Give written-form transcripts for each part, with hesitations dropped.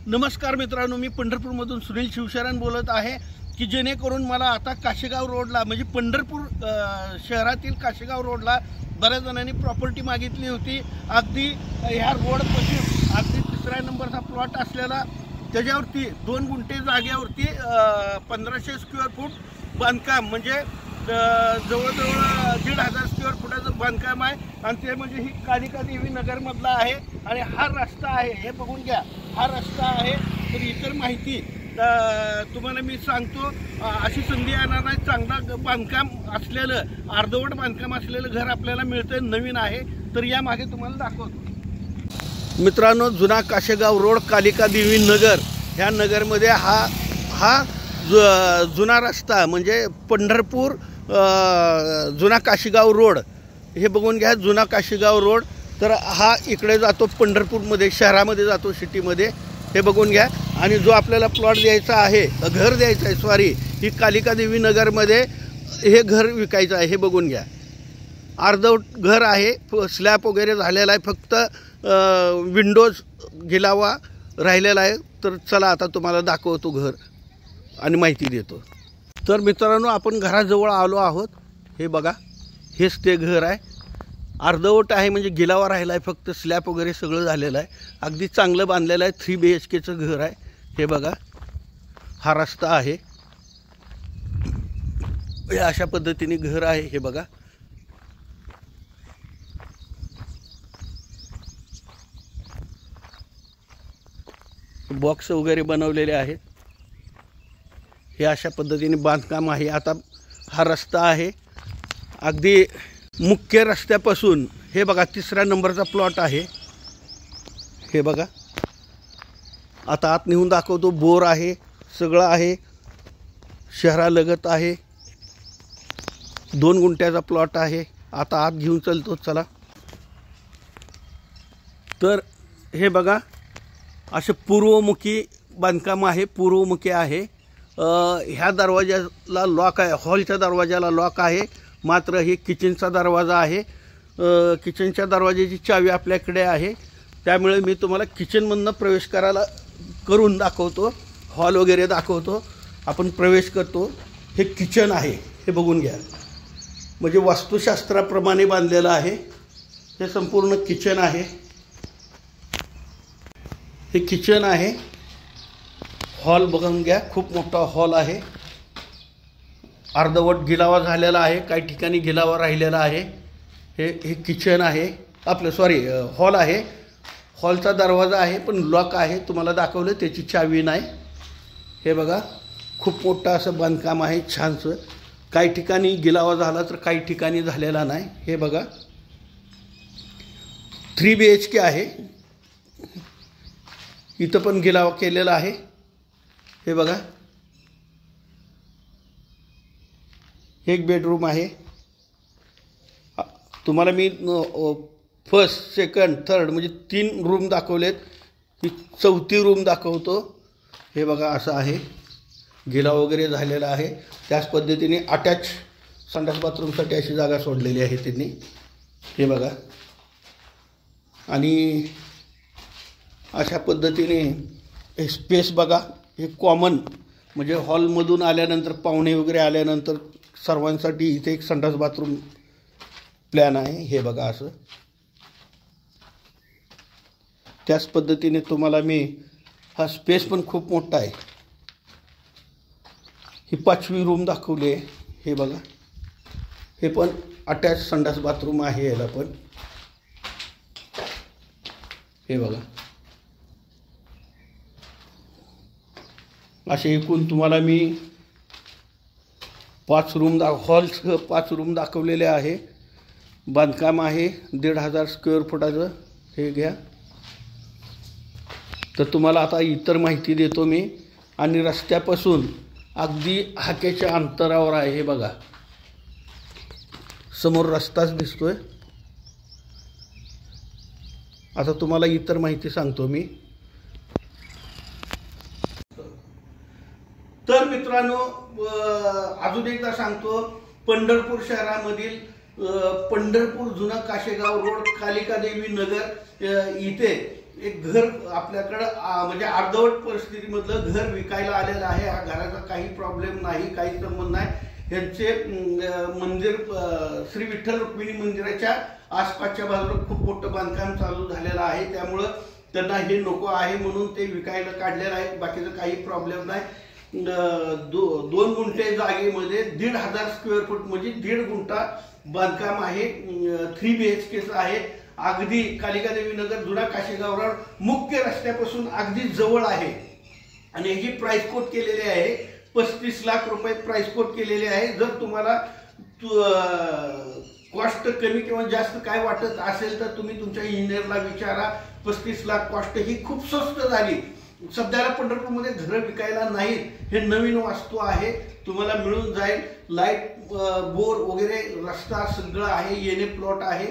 नमस्कार मित्रांनो, मी पंढरपूरमधून सुनील शिवशरण बोलत आहे की जेणेकरून मला आता काशेगाव रोडला म्हणजे पंढरपूर शहरातील काशेगाव रोडला बऱ्याच जणांनी प्रॉपर्टी मागितली होती। अगदी ह्या रोडपासून अगदी 3रा नंबरचा प्लॉट असलेला त्याच्यावरती 2 गुंठे जागेवरती 1500 स्क्वेअर फूट बांधकाम म्हणजे जवळजवळ 1,500 स्क्वेअर फुटाचं बांधकाम आहे आणि ते म्हणजे ही कालिका देवी नगरमधला आहे आणि हा रस्ता आहे, हे बघून घ्या, हा रस्ता आहे। तर इतर माहिती तुम्हाला मी सांगतो, अशी संधी येणार नाही। चांगला बांधकाम असलेलं अर्धवट बांधकाम असलेलं घर आपल्याला मिळतं, नवीन आहे। तर या मागे तुम्हाला दाखवतो मित्रांनो, जुना काशेगाव रोड कालिका देवी नगर, ह्या नगरमध्ये हा जुना रस्ता म्हणजे पंढरपूर जुना काशेगाव रोड, हे बघून घ्या, जुना काशेगाव रोड। तर हा इकडे जातो पंढरपूरमध्ये, शहरामध्ये जातो, सिटीमध्ये, हे बघून घ्या। आणि जो आपल्याला प्लॉट द्यायचा आहे, घर द्यायचं आहे, सॉरी, ही कालिका देवी नगरमध्ये हे घर विकायचं आहे, हे बघून घ्या। अर्धवट घर आहे, स्लॅब वगैरे झालेला आहे, फक्त विंडोज गिलावा राहिलेला आहे। तर चला आता तुम्हाला दाखवतो घर आणि माहिती देतो। तर मित्रांनो, आपण घराजवळ आलो आहोत, हे बघा, हेच ते घर आहे। अर्धवट आहे म्हणजे गिलावा राहिला आहे, फक्त स्लॅब वगैरे सगळं झालेलं आहे, अगदी चांगलं बांधलेलं आहे। 3 BHKचं घर आहे, हे बघा, हा रस्ता आहे, हे अशा पद्धतीने घर आहे, हे बघा। बॉक्स वगैरे बनवलेले आहेत, हे अशा पद्धतीने बांधकाम आहे। आता हा रस्ता आहे, अगदी मुख्य रस्त्यापासून, हे बघा, 3रा नंबरचा प्लॉट आहे, हे बघा। आता आत नेऊन दाखवतो, बोर आहे, सगळं आहे, शहरालगत आहे, 2 गुंठ्याचा प्लॉट आहे। आता आत घेऊन चलतो, चला। तर हे बघा, असे पूर्वमुखी बांधकाम आहे, पूर्वमुखी आहे। ह्या दरवाजाला लॉक आहे, हॉलच्या दरवाजाला लॉक आहे, मात्र हे किचनचा दरवाजा आहे। किचनच्या दरवाजाची चावी आपल्याकडे आहे, त्यामुळे मी तुम्हाला किचनमधनं प्रवेश करून दाखवतो, हॉल वगैरे दाखवतो। आपण प्रवेश करतो, हे किचन आहे, हे बघून घ्या, म्हणजे वास्तुशास्त्राप्रमाणे बांधलेलं आहे। हे संपूर्ण किचन आहे, हे किचन आहे। हॉल बघून घ्या, खूप मोठा हॉल आहे, अर्धवट गिलावा झालेला आहे, काही ठिकाणी गिलावा राहिलेला आहे। हे किचन आहे आपलं, सॉरी, हॉल आहे। हॉलचा दरवाजा आहे पण लॉक आहे, तुम्हाला दाखवलं, त्याची चावी नाही। हे बघा, खूप मोठं असं बांधकाम आहे, छानसं। काही ठिकाणी गिलावा झाला तर काही ठिकाणी झालेला नाही, हे बघा। 3 BHK आहे, इथं पण गिलावा केलेला आहे, हे बघा। एक बेडरूम आहे, तुम्हाला मी फर्स्ट, सेकंड, थर्ड म्हणजे 3 रूम दाखवलेत, ही 4थी रूम दाखवतो। हे बघा, असं आहे, गिलावा वगैरे झालेला आहे। त्याच पद्धतीने अटॅच संडास बाथरूमसाठी अशी जागा सोडलेली आहे त्यांनी, हे बघा। आणि अशा पद्धतीने हे स्पेस बघा, हे कॉमन म्हणजे हॉलमधून आल्यानंतर, पाहुणे वगैरे आल्यानंतर सर्वांसाठी इथे एक संडास बाथरूम प्लॅन आहे, हे बघा, असं। त्याच पद्धतीने तुम्हाला मी हा स्पेस पण खूप मोठा आहे, ही 5वी रूम दाखवली आहे, हे बघा। हे पण अटॅच संडास बाथरूम आहे, याला पण, हे बघा। असे एकूण तुम्हाला मी 5 रूम हॉलसह 5 रूम दाखवलेले आहे। बांधकाम आहे 1,500 स्क्वेअर फुटाचं, हे घ्या। तर तुम्हाला आता इतर माहिती देतो मी। आणि रस्त्यापासून अगदी हाकेच्या अंतरावर आहे, हे बघा, समोर रस्ताच दिसतोय। आता तुम्हाला इतर माहिती सांगतो मी। तर मित्रांनो, अजून एकदा सांगतो, पंढरपूर शहरामधील पंढरपूर जुना काशेगाव रोड कालिका देवी नगर इथे एक घर आपल्याकडं म्हणजे अर्धवट परिस्थितीमधलं घर विकायला आलेलं आहे. हा घराचा काही प्रॉब्लेम नाही, काही संबंध नाही. यांचे मंदिर श्री विठ्ठल रुक्मिणी मंदिराच्या आसपासच्या बाजूला खूप मोठं बांधकाम चालू झालेलं आहे, त्यामुळं त्यांना हे नको आहे म्हणून ते विकायला काढलेलं आहे. बाकीचं काही प्रॉब्लेम नाही. 2 गुंठे जागेमध्ये 1,500 स्क्वेअर फूट म्हणजे 1.5 गुंठा बांधकाम आहे. 3 BHKचं आहे. अगदी कालिका देवी नगर जुना काशेगाव रोड मुख्य रस्त्यापासून अगदी जवळ आहे. आणि याची प्राइस कोट केलेली आहे 35 लाख रुपये प्राइस कोट केलेली आहे. जर तुम्हाला कॉस्ट कमी किंवा जास्त काय वाटत असेल तर तुम्ही तुमच्या इंजिनियरला विचारा. 35 लाख कॉस्ट ही खूप स्वस्त झाली. सध्याला पंढरपूरमध्ये घरं विकायला नाहीत. हे नवीन वास्तू आहे, तुम्हाला मिळून जाईल. लाईट बोर वगैरे रस्ता सगळं आहे, येणे प्लॉट आहे.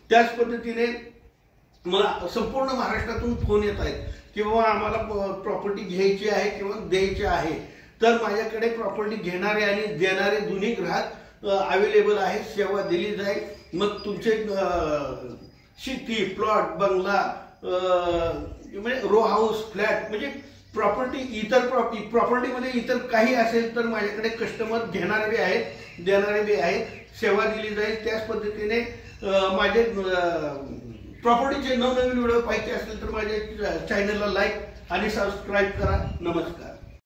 त्याच पद्धतीने मला संपूर्ण महाराष्ट्रातून फोन येत आहेत किंवा आम्हाला प्रॉपर्टी घ्यायची आहे किंवा द्यायची आहे. तर माझ्याकडे प्रॉपर्टी घेणारे आणि देणारे दोन्ही ग्राहक अवेलेबल आहे. सेवा दिली जाईल. मग तुमचे शेती प्लॉट बंगला म्हणजे रो हाऊस फ्लॅट म्हणजे प्रॉपर्टी इतर प्रॉपर्टीमध्ये इतर काही असेल तर माझ्याकडे कस्टमर घेणारे बी आहेत, देणारे बी आहेत. सेवा दिली जाईल. त्याच पद्धतीने माझे प्रॉपर्टीचे नवनवीन व्हिडिओ पाहिजे असेल तर माझ्या चॅनलला लाईक आणि सबस्क्राईब करा. नमस्कार.